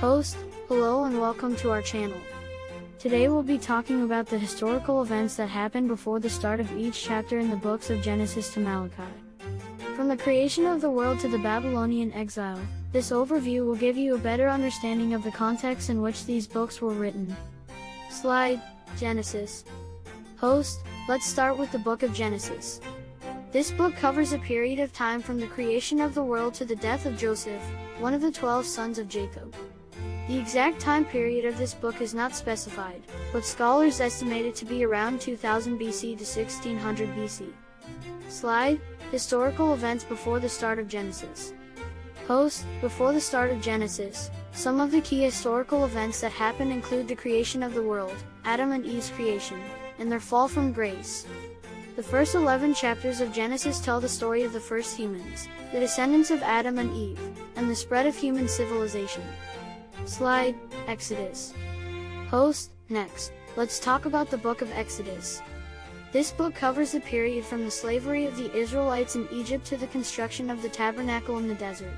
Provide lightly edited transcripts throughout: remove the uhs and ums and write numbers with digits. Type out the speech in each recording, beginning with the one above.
Host, hello and welcome to our channel. Today we'll be talking about the historical events that happened before the start of each chapter in the books of Genesis to Malachi. From the creation of the world to the Babylonian exile, this overview will give you a better understanding of the context in which these books were written. Slide, Genesis. Host, let's start with the book of Genesis. This book covers a period of time from the creation of the world to the death of Joseph, one of the 12 sons of Jacob. The exact time period of this book is not specified, but scholars estimate it to be around 2000 BC to 1600 BC. Slide, historical events before the start of Genesis. Host, before the start of Genesis, some of the key historical events that happened include the creation of the world, Adam and Eve's creation, and their fall from grace. The first 11 chapters of Genesis tell the story of the first humans, the descendants of Adam and Eve, and the spread of human civilization. Slide, Exodus. Host, next, let's talk about the book of Exodus. This book covers the period from the slavery of the Israelites in Egypt to the construction of the tabernacle in the desert.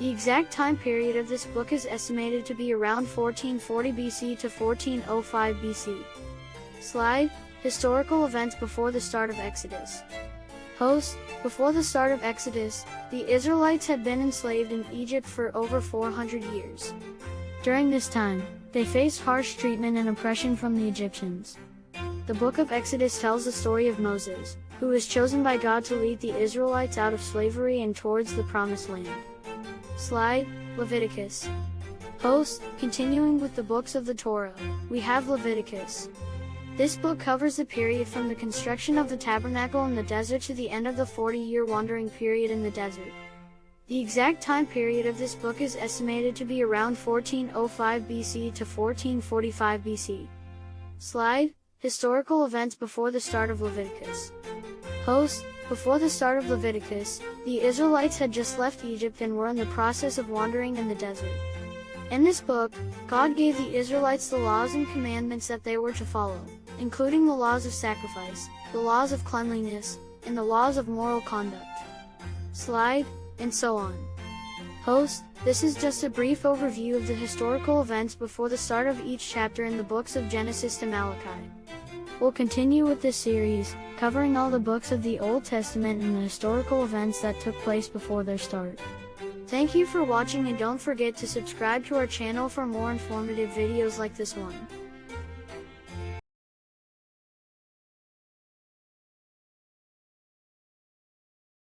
The exact time period of this book is estimated to be around 1440 BC to 1405 BC. Slide, historical events before the start of Exodus. Host, before the start of Exodus, the Israelites had been enslaved in Egypt for over 400 years. During this time, they faced harsh treatment and oppression from the Egyptians. The book of Exodus tells the story of Moses, who was chosen by God to lead the Israelites out of slavery and towards the Promised Land. Slide, Leviticus. Host, continuing with the books of the Torah, we have Leviticus. This book covers the period from the construction of the tabernacle in the desert to the end of the 40-year wandering period in the desert. The exact time period of this book is estimated to be around 1405 BC to 1445 BC. Slide, historical events before the start of Leviticus. Host, before the start of Leviticus, the Israelites had just left Egypt and were in the process of wandering in the desert. In this book, God gave the Israelites the laws and commandments that they were to follow, including the laws of sacrifice, the laws of cleanliness, and the laws of moral conduct. Slide, and so on. Host, this is just a brief overview of the historical events before the start of each chapter in the books of Genesis to Malachi. We'll continue with this series, covering all the books of the Old Testament and the historical events that took place before their start. Thank you for watching and don't forget to subscribe to our channel for more informative videos like this one.